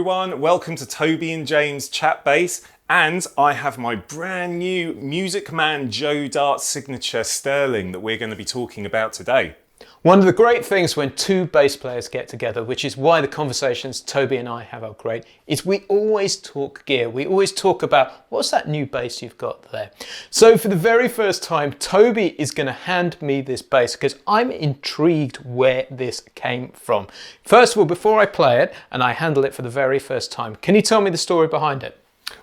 everyone, welcome to Toby and James Chat Bass, and I have my brand new Music Man Joe Dart signature Sterling that we're going to be talking about today. One of the great things when two bass players get together, which is why the conversations Toby and I have are great, is we always talk gear. We always talk about what's that new bass you've got there. So for the very first time, Toby is going to hand me this bass because I'm intrigued where this came from. First of all, before I play it and I handle it for the very first time, can you tell me the story behind it?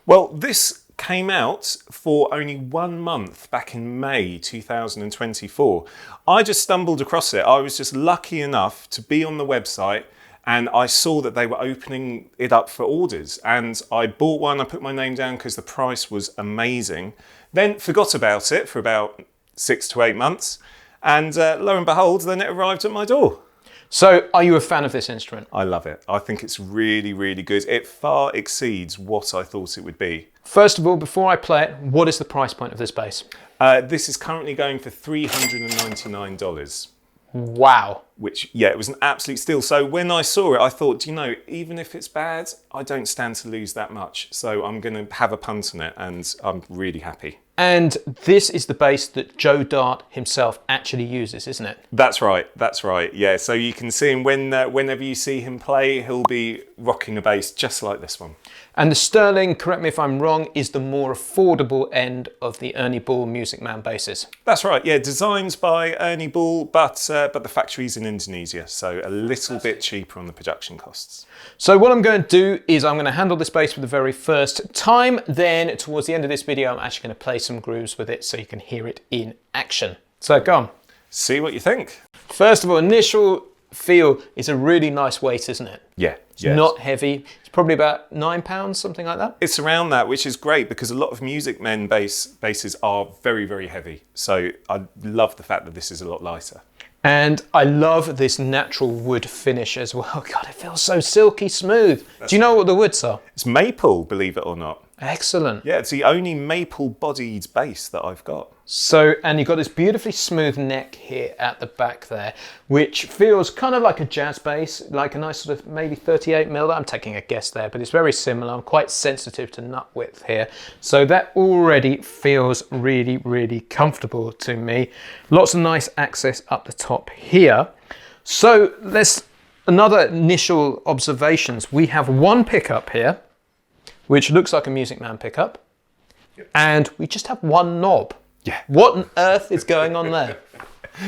Well, this came out for only 1 month back in May 2024. I just stumbled across it. I was just lucky enough to be on the website and I saw that they were opening it up for orders, and I bought one. I put my name down because the price was amazing. Then forgot about it for about 6 to 8 months, and lo and behold, then it arrived at my door. So, are you a fan of this instrument? I love it. I think it's really, really good. It far exceeds what I thought it would be. First of all, before I play it, what is the price point of this bass? This is currently going for $399. Wow. Which, yeah, it was an absolute steal. So when I saw it, I thought, you know, even if it's bad, I don't stand to lose that much. So I'm going to have a punt on it, and I'm really happy. And this is the bass that Joe Dart himself actually uses, isn't it? That's right, that's right. Yeah, so you can see him whenever you see him play, he'll be rocking a bass just like this one. And the Sterling, correct me if I'm wrong, is the more affordable end of the Ernie Ball Music Man basses. That's right, yeah, designed by Ernie Ball, but the factory's in Indonesia, so a little bit cheaper on the production costs. So what I'm going to do is I'm going to handle this bass for the very first time, then towards the end of this video I'm actually going to play some grooves with it so you can hear it in action. So go on. See what you think. First of all, initial feel is a really nice weight, isn't it? Yeah. It's not heavy. It's probably about £9, something like that. It's around that, which is great because a lot of Music Men basses are very, very heavy. So I love the fact that this is a lot lighter. And I love this natural wood finish as well. God, it feels so silky smooth. Do you know what the woods are? It's maple, believe it or not. Excellent. Yeah, it's the only maple-bodied bass that I've got. So, and you've got this beautifully smooth neck here at the back there, which feels kind of like a jazz bass, like a nice sort of maybe 38mm. I'm taking a guess there, but it's very similar. I'm quite sensitive to nut width here. So that already feels really, really comfortable to me. Lots of nice access up the top here. So another initial observations. We have one pickup here, which looks like a Music Man pickup. Yep. And we just have one knob. Yeah. What on earth is going on there?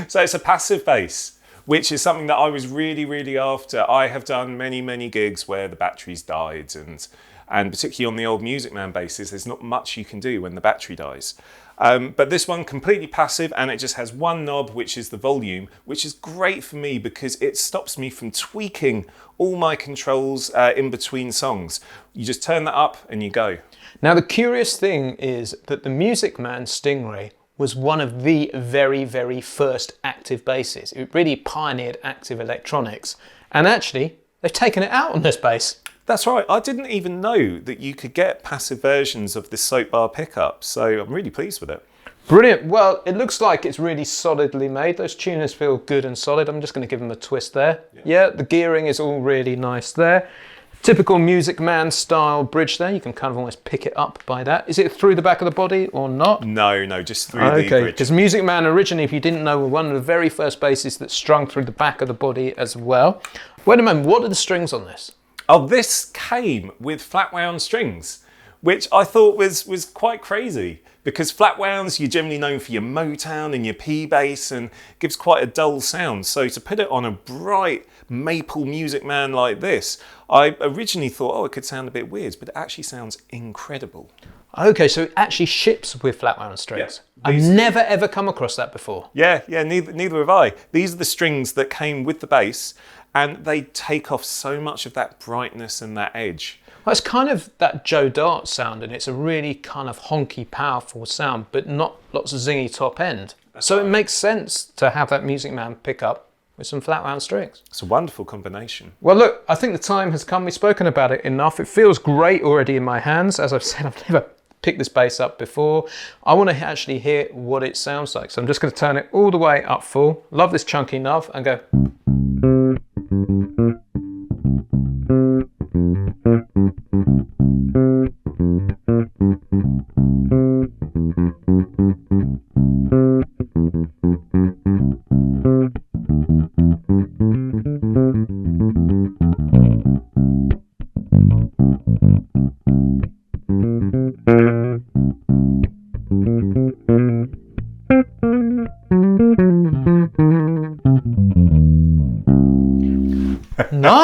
So it's a passive bass, which is something that I was really, really after. I have done many, many gigs where the batteries died, and particularly on the old Music Man basses, there's not much you can do when the battery dies. But this one, completely passive, and it just has one knob, which is the volume, which is great for me because it stops me from tweaking all my controls in between songs. You just turn that up and you go. Now the curious thing is that the Music Man Stingray was one of the very, very first active basses. It really pioneered active electronics, and actually they've taken it out on this bass. That's right, I didn't even know that you could get passive versions of this soap bar pickup, so I'm really pleased with it. Brilliant. Well, it looks like it's really solidly made. Those tuners feel good and solid. I'm just going to give them a twist there. Yeah, the gearing is all really nice there. Typical Music Man style bridge there. You can kind of almost pick it up by that. Is it through the back of the body or not? No, just through the bridge. Okay, because Music Man originally, if you didn't know, were one of the very first basses that strung through the back of the body as well. Wait a moment, what are the strings on this? Oh, this came with Flatwound strings, which I thought was quite crazy because Flatwounds, you're generally known for your Motown and your P bass and gives quite a dull sound. So to put it on a bright maple Music Man like this, I originally thought, oh, it could sound a bit weird, but it actually sounds incredible. Okay, so it actually ships with Flatwound strings. Yeah, I've never ever come across that before. Yeah, neither have I. These are the strings that came with the bass, and they take off so much of that brightness and that edge. Well, it's kind of that Joe Dart sound, and it's a really kind of honky, powerful sound, but not lots of zingy top end. So it makes sense to have that Music Man pickup with some Flatwound strings. It's a wonderful combination. Well, look, I think the time has come. We've spoken about it enough. It feels great already in my hands. As I've said, I've never picked this bass up before. I want to actually hear what it sounds like. So I'm just going to turn it all the way up full. Love this chunky knob and go.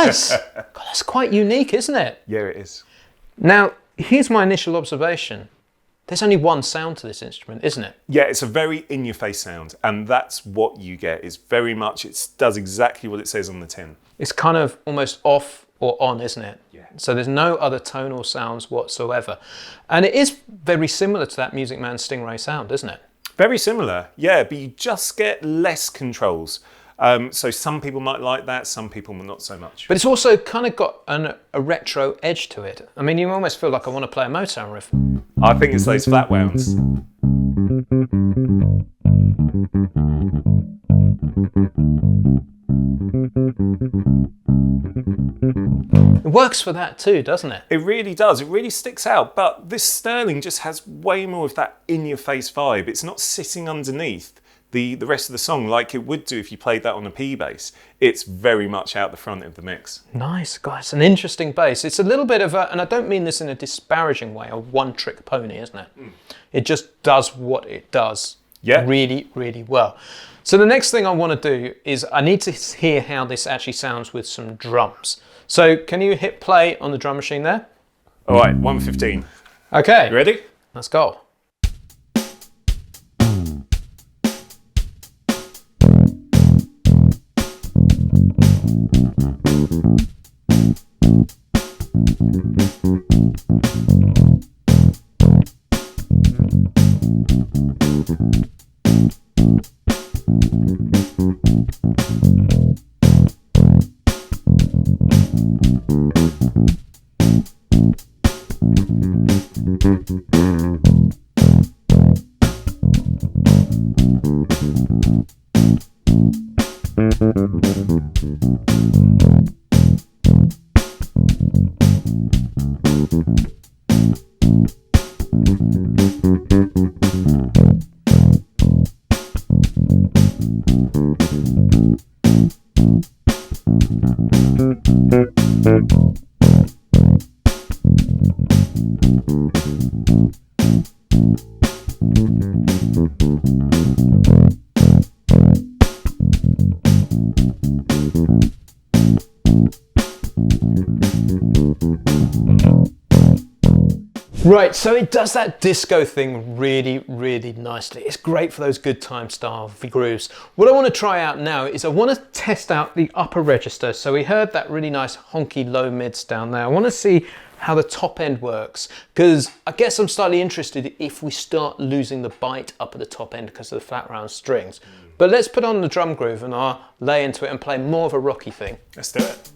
Nice. God, that's quite unique, isn't it? Yeah, it is. Now, here's my initial observation. There's only one sound to this instrument, isn't it? Yeah, it's a very in-your-face sound, and that's what you get. It's very much, it does exactly what it says on the tin. It's kind of almost off or on, isn't it? Yeah. So there's no other tonal sounds whatsoever. And it is very similar to that Music Man Stingray sound, isn't it? Very similar, yeah, but you just get less controls. So some people might like that, some people not so much. But it's also kind of got a retro edge to it. I mean, you almost feel like I want to play a Motown riff. I think it's those Flatwounds. It works for that too, doesn't it? It really does. It really sticks out. But this Sterling just has way more of that in-your-face vibe. It's not sitting underneath the rest of the song like it would do if you played that on a P bass. It's very much out the front of the mix. Nice, guys. An interesting bass. It's a little bit of a, and I don't mean this in a disparaging way, a one-trick pony, isn't it? It just does what it does really, really well. So the next thing I want to do is I need to hear how this actually sounds with some drums. So can you hit play on the drum machine there? All right, 1:15. Okay. You ready? Let's go. Right, so it does that disco thing really, really nicely. It's great for those good time style grooves. What I want to try out now is I want to test out the upper register. So we heard that really nice honky low mids down there. I want to see how the top end works, because I guess I'm slightly interested if we start losing the bite up at the top end because of the flat round strings. But let's put on the drum groove and I'll lay into it and play more of a rocky thing. Let's do it.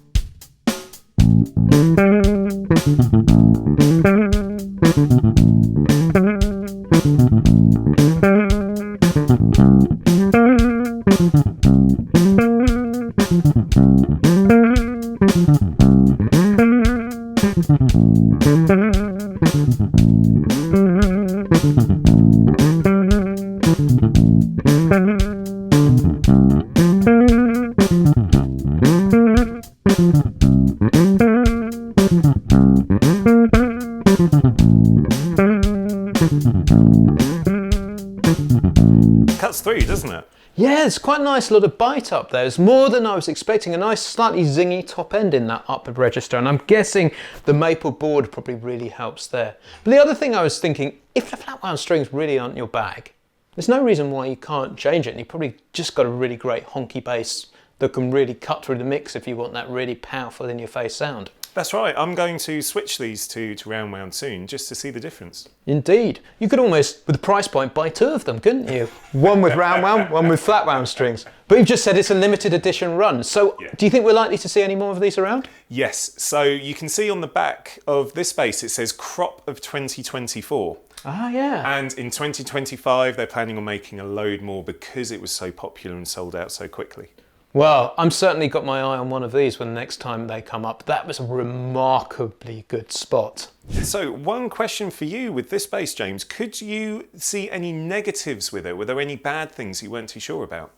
Cuts through, doesn't it? Yeah, it's quite a nice little bite up there. It's more than I was expecting. A nice, slightly zingy top end in that upper register. And I'm guessing the maple board probably really helps there. But the other thing I was thinking, if the flatwound strings really aren't your bag, there's no reason why you can't change it. And you probably just got a really great honky bass that can really cut through the mix if you want that really powerful in-your-face sound. That's right. I'm going to switch these to round wound soon just to see the difference. Indeed. You could almost, with the price point, buy two of them, couldn't you? One with round wound, one with flat wound strings. But you've just said it's a limited edition run. So do you think we're likely to see any more of these around? Yes. So you can see on the back of this bass, it says crop of 2024. Ah, yeah. And in 2025, they're planning on making a load more because it was so popular and sold out so quickly. Well, I'm certainly got my eye on one of these when the next time they come up. That was a remarkably good spot. So one question for you with this bass, James. Could you see any negatives with it? Were there any bad things you weren't too sure about?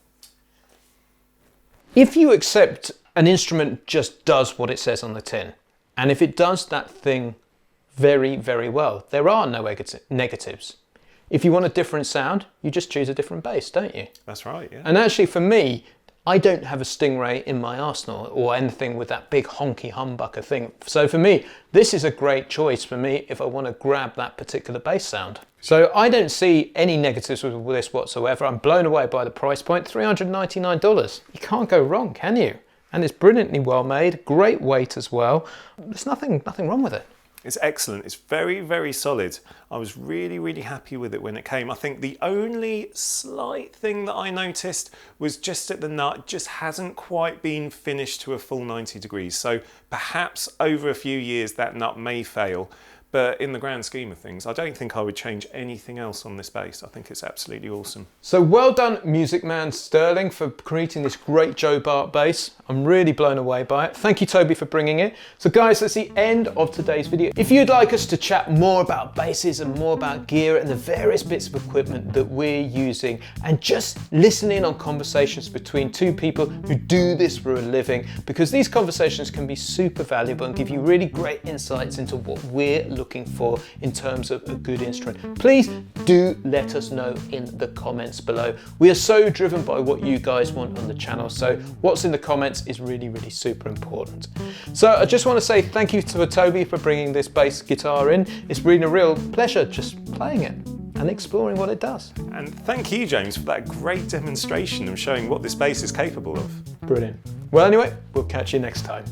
If you accept an instrument just does what it says on the tin, and if it does that thing very, very well, there are no negatives. If you want a different sound, you just choose a different bass, don't you? That's right, yeah. And actually for me, I don't have a Stingray in my arsenal or anything with that big honky humbucker thing. So for me, this is a great choice for me if I want to grab that particular bass sound. So I don't see any negatives with this whatsoever. I'm blown away by the price point, $399. You can't go wrong, can you? And it's brilliantly well made, great weight as well. There's nothing wrong with it. It's excellent. It's very, very solid. I was really, really happy with it when it came. I think the only slight thing that I noticed was just at the nut, it just hasn't quite been finished to a full 90 degrees. So perhaps over a few years that nut may fail. But in the grand scheme of things, I don't think I would change anything else on this bass. I think it's absolutely awesome. So well done, Music Man Sterling, for creating this great Joe Bart bass. I'm really blown away by it. Thank you, Toby, for bringing it. So guys, that's the end of today's video. If you'd like us to chat more about basses and more about gear and the various bits of equipment that we're using, and just listen in on conversations between two people who do this for a living, because these conversations can be super valuable and give you really great insights into what we're looking for in terms of a good instrument, please do let us know in the comments below. We are so driven by what you guys want on the channel, so what's in the comments is really, really super important. So I just want to say thank you to Toby for bringing this bass guitar in. It's been a real pleasure just playing it and exploring what it does. And thank you, James, for that great demonstration of showing what this bass is capable of. Brilliant. Well, anyway, we'll catch you next time.